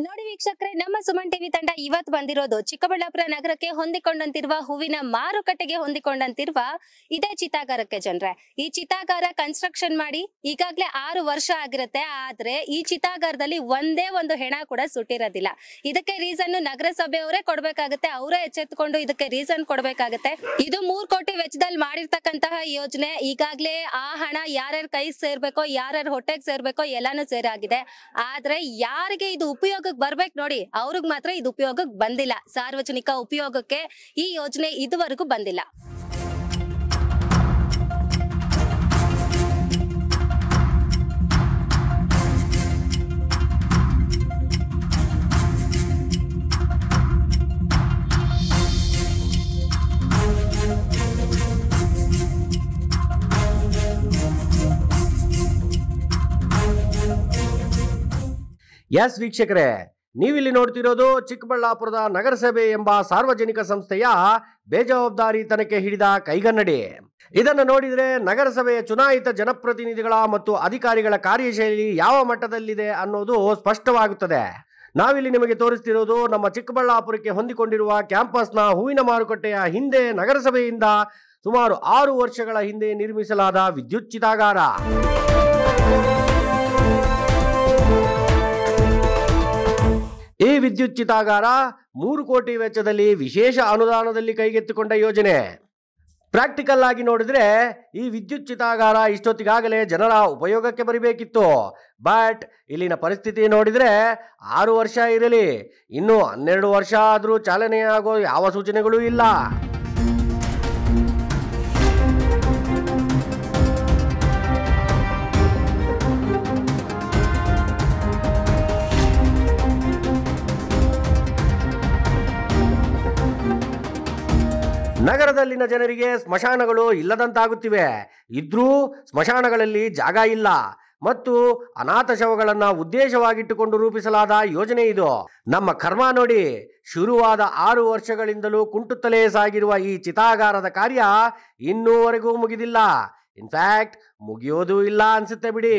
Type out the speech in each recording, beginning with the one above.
ನೋಡಿ ವೀಕ್ಷಕರೇ, ನಮ್ಮ ಸುಮನ್ ಟಿವಿ ತಂಡ ಇವತ್ತು ಬಂದಿರೋದು ಚಿಕ್ಕಬಳ್ಳಾಪುರ ನಗರಕ್ಕೆ ಹೊಂದಿಕೊಂಡಂತಿರುವ ಹೂವಿನ ಮಾರುಕಟ್ಟೆಗೆ ಹೊಂದಿಕೊಂಡಂತಿರುವ ಇದೇ ಚಿತಾಗಾರಕ್ಕೆ ಜನರೇ. ಈ ಚಿತಾಗಾರ ಕನ್ಸ್ಟ್ರಕ್ಷನ್ ಮಾಡಿ ಈಗಾಗಲೇ 6 ವರ್ಷ ಆಗಿರುತ್ತೆ. ಆದ್ರೆ ಈ ಚಿತಾಗಾರದಲ್ಲಿ ಒಂದೇ ಒಂದು ಹೆಣ ಕೂಡ ಸುಟ್ಟಿರೋದಿಲ್ಲ. ಇದಕ್ಕೆ ರೀಸನ್ ನಗರಸಭೆಯವರೇ ಕೊಡ್ಬೇಕಾಗುತ್ತೆ, ಅವರೇ ಎಚ್ಚೆತ್ತುಕೊಂಡು ಇದಕ್ಕೆ ರೀಸನ್ ಕೊಡ್ಬೇಕಾಗುತ್ತೆ. ಇದು 3 ಕೋಟಿ ವೆಚ್ಚದಲ್ಲಿ ಮಾಡಿರ್ತಕ್ಕಂತಹ ಯೋಜನೆ. ಈಗಾಗಲೇ ಆ ಹಣ ಯಾರ್ಯಾರ ಕೈ ಸೇರ್ಬೇಕೋ, ಯಾರ್ಯಾರ ಹೊಟ್ಟೆಗೆ ಸೇರ್ಬೇಕೋ ಎಲ್ಲಾನು ಸೇರಾಗಿದೆ. ಆದ್ರೆ ಯಾರಿಗೆ ಇದು ಉಪಯೋಗಕ್ಕೆ ಬರ್ಬೇಕು ನೋಡಿ, ಅವ್ರಿಗೆ ಮಾತ್ರ ಇದು ಉಪಯೋಗಕ್ಕೆ ಬಂದಿಲ್ಲ. ಸಾರ್ವಜನಿಕ ಉಪಯೋಗಕ್ಕೆ ಈ ಯೋಜನೆ ಇದುವರೆಗೂ ಬಂದಿಲ್ಲ. ಎಸ್ ವೀಕ್ಷಕರೇ, ನೀವಿಲ್ಲಿ ನೋಡ್ತಿರೋದು ಚಿಕ್ಕಬಳ್ಳಾಪುರದ ನಗರಸಭೆ ಎಂಬ ಸಾರ್ವಜನಿಕ ಸಂಸ್ಥೆಯ ಬೇಜವಾಬ್ದಾರಿ ತನಕ್ಕೆ ಹಿಡಿದ ಕೈಗನ್ನಡಿ. ಇದನ್ನು ನೋಡಿದರೆ ನಗರಸಭೆಯ ಚುನಾಯಿತ ಜನಪ್ರತಿನಿಧಿಗಳ ಮತ್ತು ಅಧಿಕಾರಿಗಳ ಕಾರ್ಯಶೈಲಿ ಯಾವ ಮಟ್ಟದಲ್ಲಿದೆ ಅನ್ನೋದು ಸ್ಪಷ್ಟವಾಗುತ್ತದೆ. ನಾವಿಲ್ಲಿ ನಿಮಗೆ ತೋರಿಸ್ತಿರೋದು ನಮ್ಮ ಚಿಕ್ಕಬಳ್ಳಾಪುರಕ್ಕೆ ಹೊಂದಿಕೊಂಡಿರುವ ಕ್ಯಾಂಪಸ್ನ ಹೂವಿನ ಮಾರುಕಟ್ಟೆಯ ಹಿಂದೆ ನಗರಸಭೆಯಿಂದ ಸುಮಾರು 6 ವರ್ಷಗಳ ಹಿಂದೆ ನಿರ್ಮಿಸಲಾದ ವಿದ್ಯುತ್ ಚಿತಾಗಾರ. ಈ ವಿದ್ಯುತ್ ಚಿತಾಗಾರ 3 ಕೋಟಿ ವೆಚ್ಚದಲ್ಲಿ ವಿಶೇಷ ಅನುದಾನದಲ್ಲಿ ಕೈಗೆತ್ತಿಕೊಂಡ ಯೋಜನೆ. ಪ್ರಾಕ್ಟಿಕಲ್ ಆಗಿ ನೋಡಿದ್ರೆ ಈ ವಿದ್ಯುತ್ ಚಿತಾಗಾರ ಇಷ್ಟೊತ್ತಿಗಾಗಲೇ ಜನರ ಉಪಯೋಗಕ್ಕೆ ಬರಬೇಕಿತ್ತು. ಬಟ್ ಇಲ್ಲಿನ ಪರಿಸ್ಥಿತಿ ನೋಡಿದ್ರೆ 6 ವರ್ಷ ಇರಲಿ, ಇನ್ನು 12 ವರ್ಷ ಆದರೂ ಚಾಲನೆಯಾಗೋ ಯಾವ ಸೂಚನೆಗಳೂ ಇಲ್ಲ. ನಗರದಲ್ಲಿನ ಜನರಿಗೆ ಸ್ಮಶಾನಗಳು ಇಲ್ಲದಂತಾಗುತ್ತಿವೆ. ಇದ್ರೂ ಸ್ಮಶಾನಗಳಲ್ಲಿ ಜಾಗ ಇಲ್ಲ ಮತ್ತು ಅನಾಥ ಶವಗಳನ್ನ ಉದ್ದೇಶವಾಗಿಟ್ಟುಕೊಂಡು ರೂಪಿಸಲಾದ ಯೋಜನೆ ಇದು. ನಮ್ಮ ಕರ್ಮ ನೋಡಿ, ಶುರುವಾದ 6 ವರ್ಷಗಳಿಂದಲೂ ಕುಂಟುತ್ತಲೇ ಸಾಗಿರುವ ಈ ಚಿತಾಗಾರದ ಕಾರ್ಯ ಇನ್ನೂವರೆಗೂ ಮುಗಿದಿಲ್ಲ. ಇನ್ಫ್ಯಾಕ್ಟ್ ಮುಗಿಯೋದು ಇಲ್ಲ ಅನ್ಸುತ್ತೆ ಬಿಡಿ.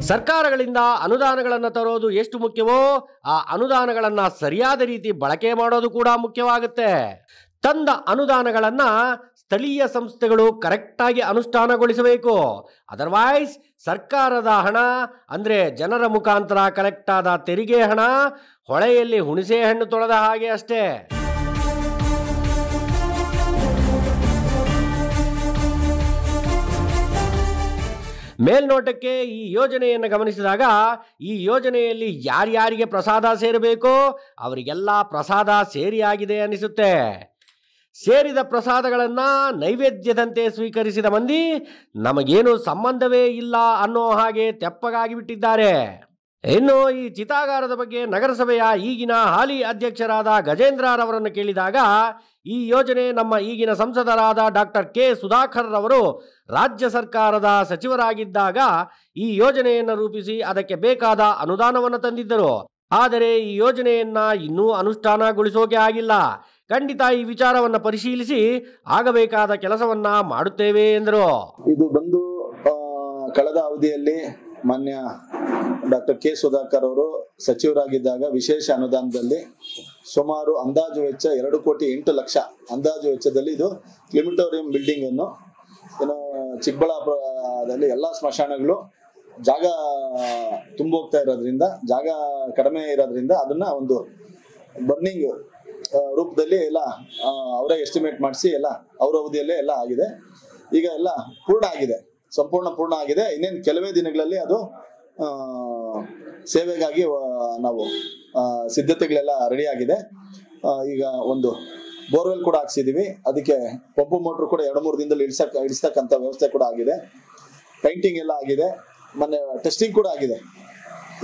ಸರ್ಕಾರಗಳಿಂದ ಅನುದಾನಗಳನ್ನು ತರೋದು ಎಷ್ಟು ಮುಖ್ಯವೋ, ಆ ಅನುದಾನಗಳನ್ನ ಸರಿಯಾದ ರೀತಿ ಬಳಕೆ ಮಾಡೋದು ಕೂಡ ಮುಖ್ಯವಾಗುತ್ತೆ. ತಂದ ಅನುದಾನಗಳನ್ನ ಸ್ಥಳೀಯ ಸಂಸ್ಥೆಗಳು ಕರೆಕ್ಟ್ ಆಗಿ ಅನುಷ್ಠಾನಗೊಳಿಸಬೇಕು. ಅದರ್ವೈಸ್ ಸರ್ಕಾರದ ಹಣ ಅಂದ್ರೆ ಜನರ ಮುಖಾಂತರ ಕಲೆಕ್ಟ್ ಆದ ತೆರಿಗೆ ಹಣ ಹೊಳೆಯಲ್ಲಿ ಹುಣಸೆ ಹಣ್ಣು ತೊಳೆದ ಹಾಗೆ ಅಷ್ಟೇ. ಮೇಲ್ನೋಟಕ್ಕೆ ಈ ಯೋಜನೆಯನ್ನು ಗಮನಿಸಿದಾಗ ಈ ಯೋಜನೆಯಲ್ಲಿ ಯಾರ್ಯಾರಿಗೆ ಪ್ರಸಾದ ಸೇರಬೇಕೋ ಅವರಿಗೆಲ್ಲ ಪ್ರಸಾದ ಸೇರಿಯಾಗಿದೆ ಅನಿಸುತ್ತೆ. ಸೇರಿದ ಪ್ರಸಾದಗಳನ್ನ ನೈವೇದ್ಯದಂತೆ ಸ್ವೀಕರಿಸಿದ ಮಂದಿ ನಮಗೇನು ಸಂಬಂಧವೇ ಇಲ್ಲ ಅನ್ನೋ ಹಾಗೆ ತೆಪ್ಪಗಾಗಿ ಬಿಟ್ಟಿದ್ದಾರೆ. ಇನ್ನು ಈ ಚಿತಾಗಾರದ ಬಗ್ಗೆ ನಗರಸಭೆಯ ಈಗಿನ ಹಾಲಿ ಅಧ್ಯಕ್ಷರಾದ ಗಜೇಂದ್ರರವರನ್ನು ಕೇಳಿದಾಗ ಈ ಯೋಜನೆ ನಮ್ಮ ಈಗಿನ ಸಂಸದರಾದ ಡಾಕ್ಟರ್ ಕೆ ಸುಧಾಕರ್ ರವರು ರಾಜ್ಯ ಸರ್ಕಾರದ ಸಚಿವರಾಗಿದ್ದಾಗ ಈ ಯೋಜನೆಯನ್ನು ರೂಪಿಸಿ ಅದಕ್ಕೆ ಬೇಕಾದ ಅನುದಾನವನ್ನು ತಂದಿದ್ದರು. ಆದರೆ ಈ ಯೋಜನೆಯನ್ನ ಇನ್ನೂ ಅನುಷ್ಠಾನಗೊಳಿಸೋಕೆ ಆಗಿಲ್ಲ. ಖಂಡಿತ ಈ ವಿಚಾರವನ್ನ ಪರಿಶೀಲಿಸಿ ಆಗಬೇಕಾದ ಕೆಲಸವನ್ನ ಮಾಡುತ್ತೇವೆ ಎಂದರು. ಇದು ಬಂದು ಕಳೆದ ಅವಧಿಯಲ್ಲಿ ಮಾನ್ಯ ಡಾಕ್ಟರ್ ಕೆ ಸುಧಾಕರ್ ಅವರು ಸಚಿವರಾಗಿದ್ದಾಗ ವಿಶೇಷ ಅನುದಾನದಲ್ಲಿ ಸುಮಾರು ಅಂದಾಜು ವೆಚ್ಚ 2,08,00,000 ಅಂದಾಜು ವೆಚ್ಚದಲ್ಲಿ ಇದು ಕ್ಲಿಮಿಟೋರಿಯಂ ಬಿಲ್ಡಿಂಗ್ ಅನ್ನು ಏನು ಚಿಕ್ಕಬಳ್ಳಾಪುರದಲ್ಲಿ ಎಲ್ಲಾ ಸ್ಮಶಾನಗಳು ಜಾಗ ತುಂಬೋಗ್ತಾ ಇರೋದ್ರಿಂದ, ಜಾಗ ಕಡಿಮೆ ಇರೋದ್ರಿಂದ ಅದನ್ನ ಒಂದು ಬರ್ನಿಂಗ್ ರೂಪದಲ್ಲಿ ಎಲ್ಲ ಅವರೇ ಎಸ್ಟಿಮೇಟ್ ಮಾಡಿಸಿ ಎಲ್ಲ ಅವರ ಅವಧಿಯಲ್ಲೇ ಎಲ್ಲ ಆಗಿದೆ. ಈಗ ಎಲ್ಲ ಪೂರ್ಣ ಆಗಿದೆ, ಸಂಪೂರ್ಣ ಪೂರ್ಣ ಆಗಿದೆ. ಇನ್ನೇನು ಕೆಲವೇ ದಿನಗಳಲ್ಲಿ ಅದು ಸೇವೆಗಾಗಿ ನಾವು ಸಿದ್ಧತೆಗಳೆಲ್ಲ ರೆಡಿ ಆಗಿದೆ. ಈಗ ಒಂದು ಬೋರ್ವೆಲ್ ಕೂಡ ಹಾಕ್ಸಿದೀವಿ, ಅದಕ್ಕೆ ಪಂಪು ಮೋಟ್ರ್ ಕೂಡ 2-3 ದಿನದಲ್ಲಿ ಇಳಿಸ್ತಕ್ಕಂಥ ವ್ಯವಸ್ಥೆ ಕೂಡ ಆಗಿದೆ. ಪೈಂಟಿಂಗ್ ಎಲ್ಲ ಆಗಿದೆ, ಮೊನ್ನೆ ಟೆಸ್ಟಿಂಗ್ ಕೂಡ ಆಗಿದೆ.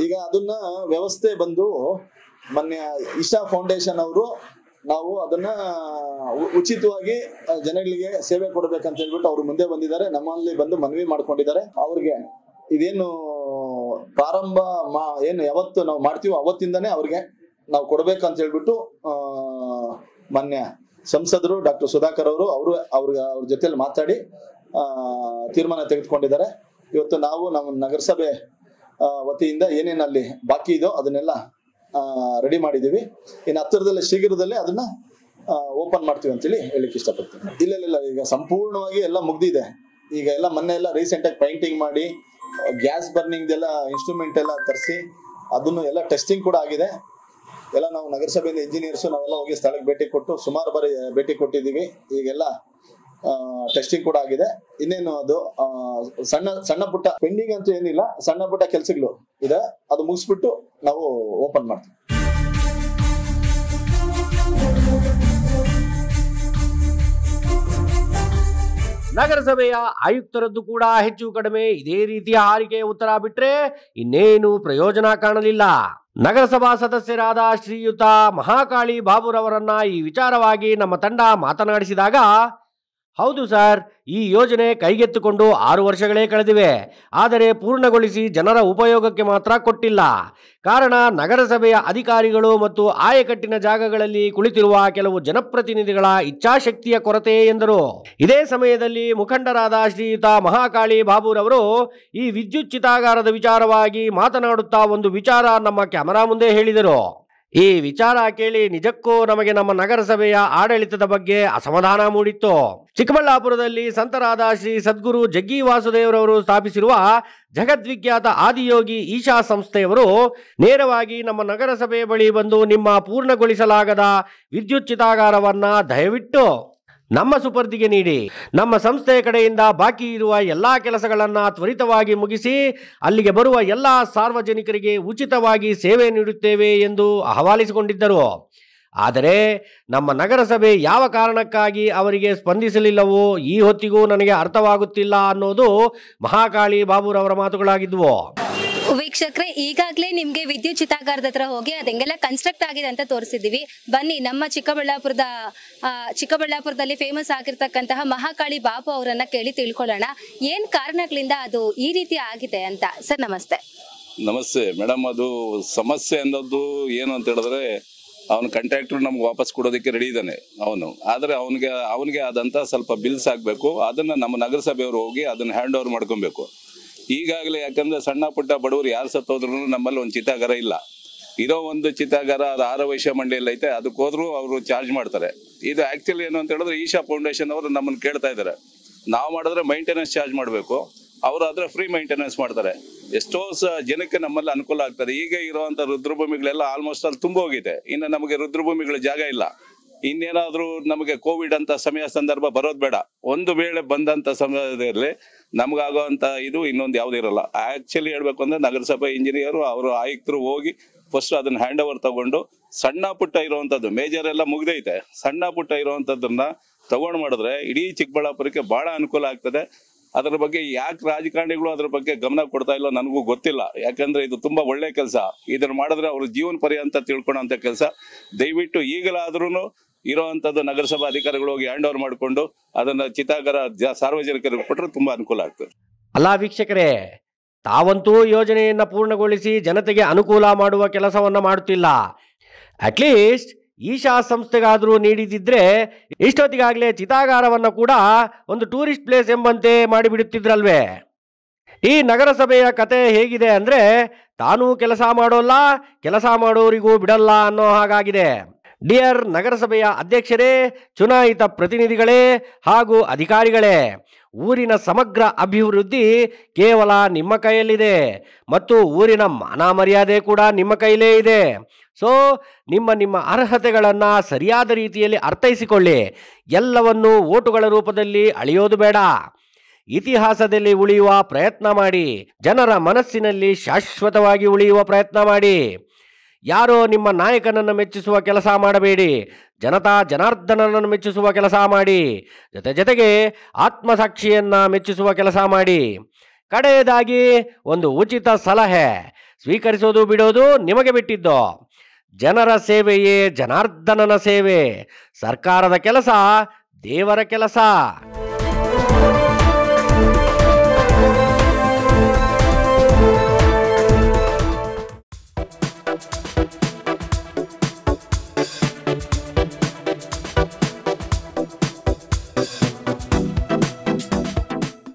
ಈಗ ಅದನ್ನ ವ್ಯವಸ್ಥೆ ಬಂದು ಮೊನ್ನೆ ಇಶಾ ಫೌಂಡೇಶನ್ ಅವರು ನಾವು ಅದನ್ನ ಉಚಿತವಾಗಿ ಜನಗಳಿಗೆ ಸೇವೆ ಕೊಡಬೇಕಂತ ಹೇಳ್ಬಿಟ್ಟು ಅವ್ರು ಮುಂದೆ ಬಂದಿದ್ದಾರೆ, ನಮ್ಮಲ್ಲಿ ಬಂದು ಮನವಿ ಮಾಡ್ಕೊಂಡಿದ್ದಾರೆ. ಅವ್ರಿಗೆ ಇದೇನು ಪ್ರಾರಂಭ ಏನು ಯಾವತ್ತು ನಾವು ಮಾಡ್ತೀವೋ ಅವತ್ತಿಂದನೇ ಅವ್ರಿಗೆ ನಾವು ಕೊಡ್ಬೇಕಂತ ಹೇಳ್ಬಿಟ್ಟು ಮಾನ್ಯ ಸಂಸದರು ಡಾಕ್ಟರ್ ಸುಧಾಕರ್ ಅವ್ರ ಜೊತೆಲಿ ಮಾತಾಡಿ ತೀರ್ಮಾನ ತೆಗೆದುಕೊಂಡಿದ್ದಾರೆ. ಇವತ್ತು ನಾವು ನಮ್ಮ ನಗರಸಭೆ ವತಿಯಿಂದ ಏನೇನಲ್ಲಿ ಬಾಕಿ ಇದೋ ಅದನ್ನೆಲ್ಲ ರೆಡಿ ಮಾಡಿದೀವಿ. ಇನ್ನು ಹತ್ತಿರದಲ್ಲಿ ಶೀಘ್ರದಲ್ಲೇ ಅದನ್ನ ಓಪನ್ ಮಾಡ್ತೀವಿ ಅಂತೇಳಿ ಹೇಳಿಕ್ಕೆ ಇಷ್ಟಪಡ್ತೀನಿ. ಇಲ್ಲ ಈಗ ಸಂಪೂರ್ಣವಾಗಿ ಎಲ್ಲ ಮುಗ್ದಿದೆ. ಈಗ ಎಲ್ಲ ಮೊನ್ನೆ ಎಲ್ಲ ರೀಸೆಂಟ್ ಆಗಿ ಪೈಂಟಿಂಗ್ ಮಾಡಿ ಗ್ಯಾಸ್ ಬರ್ನಿಂಗ್ ಎಲ್ಲ ಇನ್ಸ್ಟ್ರೂಮೆಂಟ್ ಎಲ್ಲ ತರಿಸಿ ಅದನ್ನು ಎಲ್ಲ ಟೆಸ್ಟಿಂಗ್ ಕೂಡ ಆಗಿದೆ. ಎಲ್ಲ ನಾವು ನಗರಸಭೆಯಿಂದ ಇಂಜಿನಿಯರ್ಸ್ ನಾವೆಲ್ಲ ಹೋಗಿ ಸ್ಥಳಕ್ಕೆ ಭೇಟಿ ಕೊಟ್ಟು ಸುಮಾರು ಬಾರಿ ಭೇಟಿ ಕೊಟ್ಟಿದ್ದೀವಿ. ಈಗೆಲ್ಲ ಟೆಸ್ಟಿಂಗ್ ಕೂಡ ಆಗಿದೆ. ಇನ್ನೇನು ಅದು ಸಣ್ಣ ಪುಟ್ಟ ಪೆಂಡಿಂಗ್ ಅಂತೂ ಏನಿಲ್ಲ, ಸಣ್ಣ ಪುಟ್ಟ ಕೆಲಸಗಳು ಇದೆ, ಅದು ಮುಗಿಸ್ಬಿಟ್ಟು ನಾವು ಓಪನ್ ಮಾಡ್ತೀವಿ. ನಗರಸಭೆಯ ಆಯುಕ್ತರದ್ದು ಕೂಡ ಹೆಚ್ಚು ಕಡಿಮೆ ಇದೇ ರೀತಿಯ ಹಾರಿಕೆಯ ಉತ್ತರ ಬಿಟ್ರೆ ಇನ್ನೇನು ಪ್ರಯೋಜನ ಕಾಣಲಿಲ್ಲ. ನಗರಸಭಾ ಸದಸ್ಯರಾದ ಶ್ರೀಯುತ ಮಹಾಕಾಳಿ ಬಾಬುರವರನ್ನ ಈ ವಿಚಾರವಾಗಿ ನಮ್ಮ ತಂಡ ಮಾತನಾಡಿಸಿದಾಗ, ಹೌದು ಸರ್, ಈ ಯೋಜನೆ ಕೈಗೆತ್ತಿಕೊಂಡು 6 ವರ್ಷಗಳೇ ಕಳೆದಿವೆ, ಆದರೆ ಪೂರ್ಣಗೊಳಿಸಿ ಜನರ ಉಪಯೋಗಕ್ಕೆ ಮಾತ್ರ ಕೊಟ್ಟಿಲ್ಲ. ಕಾರಣ ನಗರಸಭೆಯ ಅಧಿಕಾರಿಗಳು ಮತ್ತು ಆಯಕಟ್ಟಿನ ಜಾಗಗಳಲ್ಲಿ ಕುಳಿತಿರುವ ಕೆಲವು ಜನಪ್ರತಿನಿಧಿಗಳ ಇಚ್ಛಾಶಕ್ತಿಯ ಕೊರತೆ ಎಂದರು. ಇದೇ ಸಮಯದಲ್ಲಿ ಮುಖಂಡರಾದ ಶ್ರೀಯುತ ಮಹಾಕಾಳಿ ಬಾಬುರವರು ಈ ವಿದ್ಯುತ್ ಚಿತಾಗಾರದ ವಿಚಾರವಾಗಿ ಮಾತನಾಡುತ್ತಾ ಒಂದು ವಿಚಾರ ನಮ್ಮ ಕ್ಯಾಮರಾ ಮುಂದೆ ಹೇಳಿದರು. ಈ ವಿಚಾರ ಕೇಳಿ ನಿಜಕ್ಕೂ ನಮಗೆ ನಮ್ಮ ನಗರಸಭೆಯ ಆಡಳಿತದ ಬಗ್ಗೆ ಅಸಮಾಧಾನ ಮೂಡಿತ್ತು. ಚಿಕ್ಕಬಳ್ಳಾಪುರದಲ್ಲಿ ಸಂತರಾದ ಶ್ರೀ ಸದ್ಗುರು ಜಗ್ಗಿ ವಾಸುದೇವರವರು ಸ್ಥಾಪಿಸಿರುವ ಜಗದ್ವಿಖ್ಯಾತ ಆದಿಯೋಗಿ ಈಶಾ ಸಂಸ್ಥೆಯವರು ನೇರವಾಗಿ ನಮ್ಮ ನಗರಸಭೆ ಬಳಿ ಬಂದು ನಿಮ್ಮ ಪೂರ್ಣಗೊಳಿಸಲಾಗದ ವಿದ್ಯುತ್ ಚಿತಾಗಾರವನ್ನ ದಯವಿಟ್ಟು ನಮ್ಮ ಸುಪರ್ದಿಗೆ ನೀಡಿ, ನಮ್ಮ ಸಂಸ್ಥೆಯ ಕಡೆಯಿಂದ ಬಾಕಿ ಇರುವ ಎಲ್ಲಾ ಕೆಲಸಗಳನ್ನ ತ್ವರಿತವಾಗಿ ಮುಗಿಸಿ ಅಲ್ಲಿಗೆ ಬರುವ ಎಲ್ಲಾ ಸಾರ್ವಜನಿಕರಿಗೆ ಉಚಿತವಾಗಿ ಸೇವೆ ನೀಡುತ್ತೇವೆ ಎಂದು ಆಹ್ವಾನಿಸಿಕೊಂಡಿದ್ದರು. ಆದರೆ ನಮ್ಮ ನಗರಸಭೆ ಯಾವ ಕಾರಣಕ್ಕಾಗಿ ಅವರಿಗೆ ಸ್ಪಂದಿಸಲಿಲ್ಲವೋ ಈ ಹೊತ್ತಿಗೂ ನನಗೆ ಅರ್ಥವಾಗುತ್ತಿಲ್ಲ ಅನ್ನೋದು ಮಹಾಕಾಳಿ ಬಾಬುರವರ ಮಾತುಗಳಾಗಿದ್ವು. ವೀಕ್ಷಕರೇ, ಈಗಾಗಲೇ ನಿಮ್ಗೆ ವಿದ್ಯುತ್ ಚಿತಾಗಾರದ ಹತ್ರ ಹೋಗಿ ಅದೆಂಗೆಲ್ಲ ಕನ್ಸ್ಟ್ರಕ್ಟ್ ಆಗಿದೆ ಅಂತ ತೋರಿಸಿದೀವಿ. ಬನ್ನಿ ನಮ್ಮ ಚಿಕ್ಕಬಳ್ಳಾಪುರದಲ್ಲಿ ಫೇಮಸ್ ಆಗಿರ್ತಕ್ಕಂತಹ ಮಹಾಕಾಳಿ ಬಾಬು ಅವರನ್ನ ಕೇಳಿ ತಿಳ್ಕೊಳ್ಳೋಣ ಏನ್ ಕಾರಣಗಳಿಂದ ಅದು ಈ ರೀತಿ ಆಗಿದೆ ಅಂತ. ಸರ್ ನಮಸ್ತೆ. ನಮಸ್ತೆ ಮೇಡಮ್. ಅದು ಸಮಸ್ಯೆ ಅನ್ನೋದು ಏನು ಅಂತ ಹೇಳಿದ್ರೆ, ಅವನ ಕಾಂಟ್ರಾಕ್ಟರ್ ನಮ್ಗೆ ವಾಪಸ್ ಕೊಡೋದಕ್ಕೆ ರೆಡಿ ಇದ್ದಾನೆ ಅವನು. ಆದರೆ ಅವನಿಗೆ ಆದಂತ ಸ್ವಲ್ಪ ಬಿಲ್ಸ್ ಆಗಬೇಕು, ಅದನ್ನ ನಮ್ಮ ನಗರಸಭೆಯವರು ಹೋಗಿ ಅದನ್ನ ಹ್ಯಾಂಡ್ ಓವರ್ ಮಾಡ್ಕೊಬೇಕು. ಈಗಾಗಲೇ ಯಾಕಂದ್ರೆ ಸಣ್ಣ ಪುಟ್ಟ ಬಡವರು ಯಾರು ಸತ್ತೋದ್ರು ನಮ್ಮಲ್ಲಿ ಒಂದು ಚಿತಾಗಾರ ಇಲ್ಲ. ಇರೋ ಒಂದು ಚಿತಾಗಾರ ಅದು ಆರವೈಶ್ಯ ಮಂಡಿಯಲ್ಲಿ ಐತೆ, ಅದಕ್ಕೆ ಹೋದ್ರು ಅವರು ಚಾರ್ಜ್ ಮಾಡ್ತಾರೆ. ಇದು ಆಕ್ಚುಲಿ ಏನು ಅಂತ ಹೇಳಿದ್ರೆ ಈಶಾ ಫೌಂಡೇಶನ್ ಅವರು ನಮ್ಮನ್ನು ಕೇಳ್ತಾ ಇದ್ದಾರೆ. ನಾವು ಮಾಡಿದ್ರೆ ಮೈಂಟೆನೆನ್ಸ್ ಚಾರ್ಜ್ ಮಾಡಬೇಕು, ಅವರಾದ್ರೆ ಫ್ರೀ ಮೈಂಟೆನೆನ್ಸ್ ಮಾಡ್ತಾರೆ. ಎಷ್ಟೋ ಜನಕ್ಕೆ ನಮ್ಮಲ್ಲಿ ಅನುಕೂಲ ಆಗ್ತದೆ. ಈಗ ಇರುವಂತ ರುದ್ರಭೂಮಿಗಳೆಲ್ಲ ಆಲ್ಮೋಸ್ಟ್ ಅಲ್ಲಿ ತುಂಬ ಹೋಗಿದೆ. ಇನ್ನು ನಮಗೆ ರುದ್ರಭೂಮಿಗಳ ಜಾಗ ಇಲ್ಲ. ಇನ್ನೇನಾದ್ರೂ ನಮಗೆ ಕೋವಿಡ್ ಅಂತ ಸಂದರ್ಭ ಬರೋದು ಬೇಡ. ಒಂದು ವೇಳೆ ಬಂದಂತ ಸಮಯದಲ್ಲಿ ನಮ್ಗಾಗುವಂತ ಇದು ಇನ್ನೊಂದು ಯಾವ್ದು ಇರಲ್ಲ. ಆಕ್ಚುಲಿ ಹೇಳ್ಬೇಕು ಅಂದ್ರೆ ನಗರಸಭೆ ಇಂಜಿನಿಯರ್ ಅವರು ಆಯುಕ್ತರು ಹೋಗಿ ಫಸ್ಟ್ ಅದನ್ನ ಹ್ಯಾಂಡ್ ಓವರ್ ತಗೊಂಡು ಸಣ್ಣ ಪುಟ್ಟ ಇರುವಂತದ್ದು, ಮೇಜರ್ ಎಲ್ಲ ಮುಗ್ದೈತೆ, ಸಣ್ಣ ಪುಟ್ಟ ಇರುವಂತದ್ದನ್ನ ತಗೊಂಡ್ ಮಾಡಿದ್ರೆ ಇಡೀ ಚಿಕ್ಕಬಳ್ಳಾಪುರಕ್ಕೆ ಬಹಳ ಅನುಕೂಲ ಆಗ್ತದೆ. ಅದ್ರ ಬಗ್ಗೆ ಯಾಕೆ ರಾಜಕಾರಣಿಗಳು ಅದ್ರ ಬಗ್ಗೆ ಗಮನ ಕೊಡ್ತಾ ಇಲ್ಲ ನನಗೂ ಗೊತ್ತಿಲ್ಲ. ಯಾಕಂದ್ರೆ ಇದು ತುಂಬಾ ಒಳ್ಳೆ ಕೆಲಸ. ಇದನ್ನ ಮಾಡಿದ್ರೆ ಅವ್ರ ಜೀವನ ಪರ್ಯಂತ ತಿಳ್ಕೊಳ್ಳೋಂತ ಕೆಲಸ. ದಯವಿಟ್ಟು ಈಗಲಾದ್ರೂ ಇರೋವಂಥದ್ದು ನಗರಸಭಾ ಅಧಿಕಾರಿಗಳು ಹೋಗಿ ಹ್ಯಾಂಡ್ ಓವರ್ ಮಾಡಿಕೊಂಡು ಅದನ್ನ ಚಿತಾಗಾರ ಸಾರ್ವಜನಿಕರಿಗೆ ಕೊಟ್ಟರೆ ತುಂಬಾ ಅನುಕೂಲ ಆಗ್ತದೆ. ಅಲ್ಲ ವೀಕ್ಷಕರೇ, ತಾವಂತೂ ಯೋಜನೆಯನ್ನ ಪೂರ್ಣಗೊಳಿಸಿ ಜನತೆಗೆ ಅನುಕೂಲ ಮಾಡುವ ಕೆಲಸವನ್ನ ಮಾಡುತ್ತಿಲ್ಲ. ಅಟ್ಲೀಸ್ಟ್ ಈಶಾ ಸಂಸ್ಥೆಗಾದ್ರೂ ನೀಡಿದಿದ್ರೆ ಇಷ್ಟೊತ್ತಿಗಾಗಲೇ ಚಿತಾಗಾರವನ್ನ ಕೂಡ ಒಂದು ಟೂರಿಸ್ಟ್ ಪ್ಲೇಸ್ ಎಂಬಂತೆ ಮಾಡಿಬಿಡುತ್ತಿದ್ರಲ್ವೇ. ಈ ನಗರಸಭೆಯ ಕತೆ ಹೇಗಿದೆ ಅಂದ್ರೆ, ತಾನೂ ಕೆಲಸ ಮಾಡೋಲ್ಲ, ಕೆಲಸ ಮಾಡೋರಿಗೂ ಬಿಡಲ್ಲ ಅನ್ನೋ ಹಾಗಾಗಿದೆ. ಡಿಯರ್ ನಗರಸಭೆಯ ಅಧ್ಯಕ್ಷರೇ, ಚುನಾಯಿತ ಪ್ರತಿನಿಧಿಗಳೇ ಹಾಗೂ ಅಧಿಕಾರಿಗಳೇ, ಊರಿನ ಸಮಗ್ರ ಅಭಿವೃದ್ಧಿ ಕೇವಲ ನಿಮ್ಮ ಕೈಯಲ್ಲಿದೆ ಮತ್ತು ಊರಿನ ಮಾನ ಮರ್ಯಾದೆ ಕೂಡ ನಿಮ್ಮ ಕೈಲೇ ಇದೆ. ಸೊ ನಿಮ್ಮ ಅರ್ಹತೆಗಳನ್ನು ಸರಿಯಾದ ರೀತಿಯಲ್ಲಿ ಅರ್ಥೈಸಿಕೊಳ್ಳಿ. ಎಲ್ಲವನ್ನೂ ಓಟುಗಳ ರೂಪದಲ್ಲಿ ಅಳೆಯೋದು ಬೇಡ. ಇತಿಹಾಸದಲ್ಲಿ ಉಳಿಯುವ ಪ್ರಯತ್ನ ಮಾಡಿ, ಜನರ ಮನಸ್ಸಿನಲ್ಲಿ ಶಾಶ್ವತವಾಗಿ ಉಳಿಯುವ ಪ್ರಯತ್ನ ಮಾಡಿ. ಯಾರೋ ನಿಮ್ಮ ನಾಯಕನನ್ನು ಮೆಚ್ಚಿಸುವ ಕೆಲಸ ಮಾಡಬೇಡಿ, ಜನತಾ ಜನಾರ್ದನನನ್ನು ಮೆಚ್ಚಿಸುವ ಕೆಲಸ ಮಾಡಿ. ಜೊತೆಗೆ ಆತ್ಮಸಾಕ್ಷಿಯನ್ನ ಮೆಚ್ಚಿಸುವ ಕೆಲಸ ಮಾಡಿ. ಕಡೆಯದಾಗಿ ಒಂದು ಉಚಿತ ಸಲಹೆ, ಸ್ವೀಕರಿಸೋದು ಬಿಡೋದು ನಿಮಗೆ ಬಿಟ್ಟಿದ್ದು. ಜನರ ಸೇವೆಯೇ ಜನಾರ್ದನನ ಸೇವೆ. ಸರ್ಕಾರದ ಕೆಲಸ ದೇವರ ಕೆಲಸ.